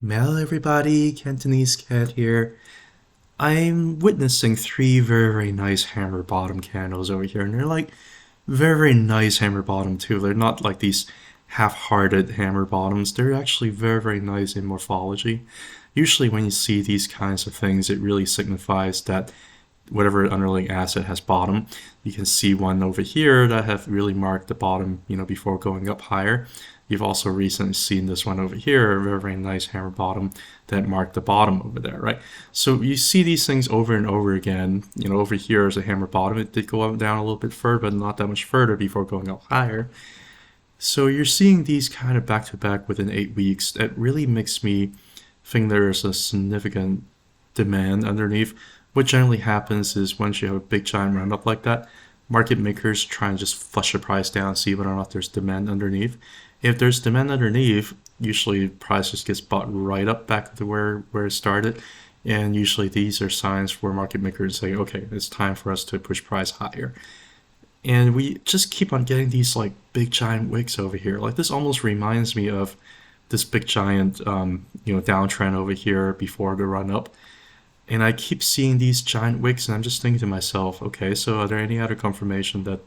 Well, everybody, Cantonese Cat here. I'm witnessing three very nice hammer bottom candles over here, and they're like very nice hammer bottom too. They're not like these half-hearted hammer bottoms. They're actually very nice in morphology. Usually, when you see these kinds of things, it really signifies that whatever underlying asset has bottom. You can see one over here that have really marked the bottom, before going up higher. You've also recently seen this one over here, a very nice hammer bottom that marked the bottom over there, right? So you see these things over and over again. Over here is a hammer bottom. It did go up down a little bit further, but not that much further before going up higher. So you're seeing these kind of back to back within 8 weeks. That really makes me think there's a significant demand underneath. What generally happens is once you have a big giant run up like that, market makers try and just flush the price down, see whether or not there's demand underneath. If there's demand underneath, usually price just gets bought right up back to where it started. And usually these are signs where market makers say, okay, it's time for us to push price higher. And we just keep on getting these like big giant wicks over here. Like this almost reminds me of this big giant downtrend over here before the run up. And I keep seeing these giant wicks, and I'm just thinking to myself, okay, so are there any other confirmation that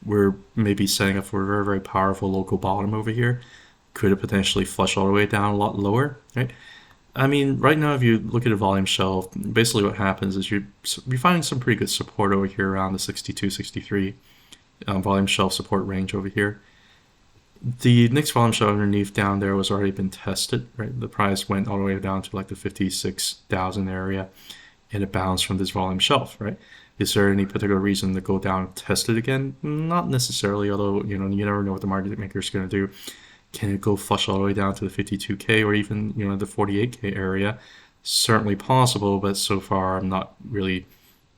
we're maybe setting up for a very powerful local bottom over here? Could it potentially flush all the way down a lot lower, right? I mean, right now, if you look at a volume shelf, basically what happens is you're finding some pretty good support over here around the 62, 63 volume shelf support range over here. The next volume shelf underneath down there was already been tested, right? The price went all the way down to like the 56,000 area, and it bounced from this volume shelf, right? Is there any particular reason to go down and test it again? Not necessarily, although you never know what the market maker is going to do. Can it go flush all the way down to the 52K or even the 48K area? Certainly possible, but so far I'm not really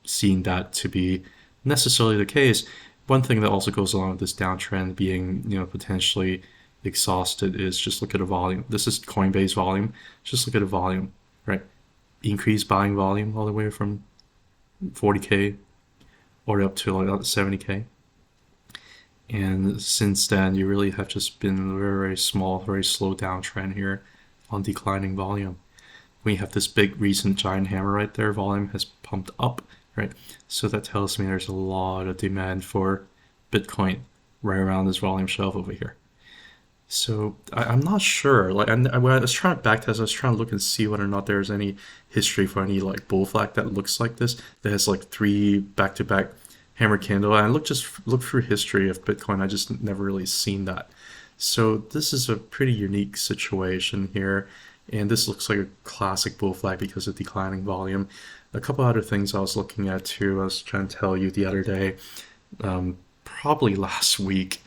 seeing that to be necessarily the case. One thing that also goes along with this downtrend being potentially exhausted is just look at a volume. This is Coinbase volume. Just look at a volume, right? Increased buying volume all the way from 40K or up to like 70K. And since then, you really have just been very small, very slow downtrend here on declining volume. We have this big recent giant hammer right there. Volume has pumped up, right? So that tells me there's a lot of demand for Bitcoin right around this volume shelf over here. So I'm not sure. Like when I was trying to backtest, I was trying to look and see whether or not there's any history for any like bull flag that looks like this. That has like three back-to-back hammer candle. And I look through history of Bitcoin. I just never really seen that. So this is a pretty unique situation here. And this looks like a classic bull flag because of declining volume. A couple other things I was looking at too. I was trying to tell you the other day, probably last week.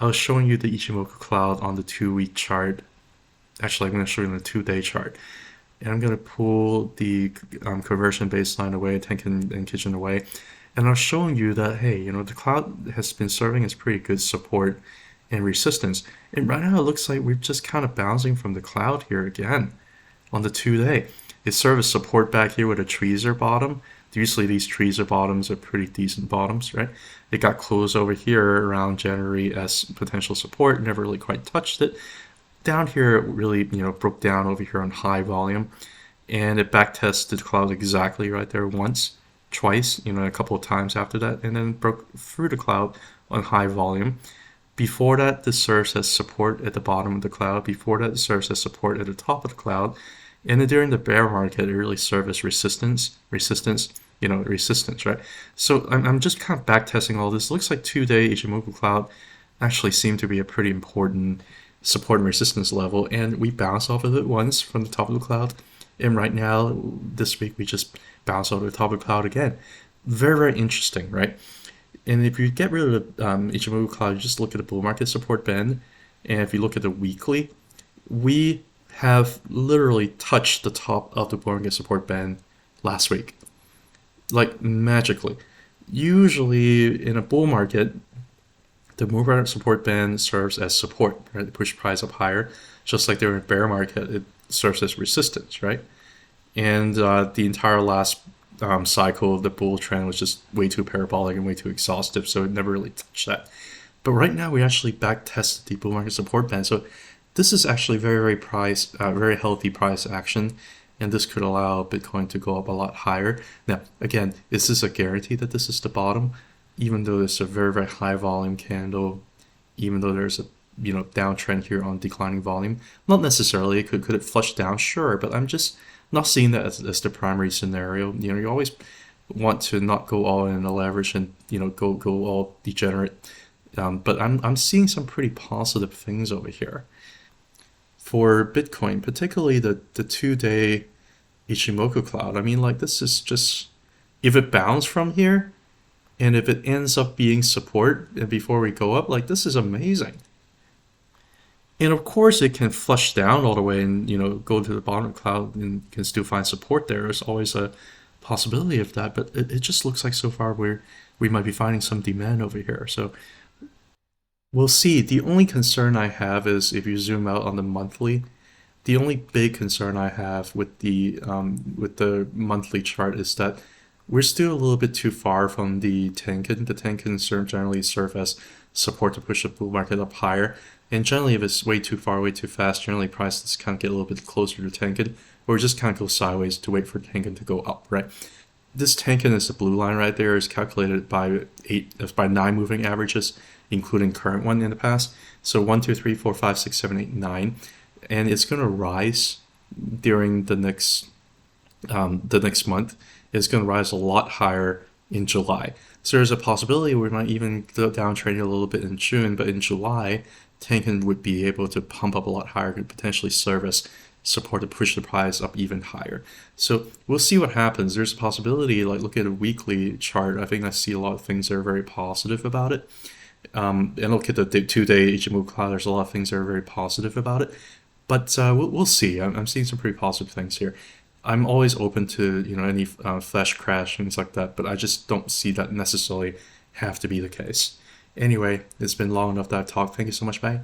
I was showing you the Ichimoku cloud on the 2 week chart. Actually, I'm going to show you the 2 day chart. And I'm going to pull the conversion baseline away, Tenkan and Kitchen away. And I was showing you that, hey, the cloud has been serving as pretty good support and resistance. And right now it looks like we're just kind of bouncing from the cloud here again on the 2 day. It served as support back here with a tweezer bottom. Usually these tweezer bottoms are pretty decent bottoms, right? It got closed over here around January as potential support, never really quite touched it. Down here it really, broke down over here on high volume, and it backtested the cloud exactly right there once, twice, a couple of times after that, and then broke through the cloud on high volume. Before that, this serves as support at the bottom of the cloud. Before that, it serves as support at the top of the cloud. And then during the bear market, it really served as resistance, right? So I'm just kind of back testing all this. It looks like 2 day Ichimoku cloud actually seemed to be a pretty important support and resistance level. And we bounced off of it once from the top of the cloud. And right now, this week, we just bounced off the top of the cloud again. Very interesting, right? And if you get rid of the Ichimoku cloud, you just look at the bull market support band. And if you look at the weekly, we have literally touched the top of the bull market support band last week. Like magically. Usually in a bull market, the movement support band serves as support, right? To push price up higher. Just like during a bear market, it serves as resistance, right? And the entire last cycle of the bull trend was just way too parabolic and way too exhaustive, so it never really touched that. But right now, we actually back tested the bull market support band. So This is actually very healthy price action, and this could allow Bitcoin to go up a lot higher. Now, again, is this a guarantee that this is the bottom? Even though it's a very high volume candle, even though there's a downtrend here on declining volume, not necessarily. Could it flush down? Sure, but I'm just not seeing that as the primary scenario. You always want to not go all in a leverage and go all degenerate. But I'm seeing some pretty positive things over here for Bitcoin, particularly the 2 day Ichimoku cloud. I mean, like, this is just, if it bounced from here and if it ends up being support and before we go up, like, this is amazing. And of course, it can flush down all the way and go to the bottom cloud and can still find support there. There's always a possibility of that, but it just looks like so far we might be finding some demand over here. So we'll see. The only concern I have is if you zoom out on the monthly. The only big concern I have with the monthly chart is that we're still a little bit too far from the Tenkan. The Tenkan generally serve as support to push the bull market up higher. And generally, if it's way too far, way too fast, generally prices kind of get a little bit closer to Tenkan, or just kind of go sideways to wait for Tenkan to go up, right? This Tenkan is the blue line right there, is calculated by 9 moving averages, including current one in the past. So 1, 2, 3, 4, 5, 6, 7, 8, 9, and it's going to rise during the next month. It's going to rise a lot higher in July. So there's a possibility we might even go down trading a little bit in June, but in July, Tenkan would be able to pump up a lot higher, could potentially serve as support to push the price up even higher. So we'll see what happens. There's a possibility, like, look at a weekly chart. I think I see a lot of things that are very positive about it. And look at the 2 day Ichimoku cloud. There's a lot of things that are very positive about it. But we'll see. I'm seeing some pretty positive things here. I'm always open to any flash crash, things like that, but I just don't see that necessarily have to be the case. Anyway, it's been long enough that I've talked. Thank you so much. Bye.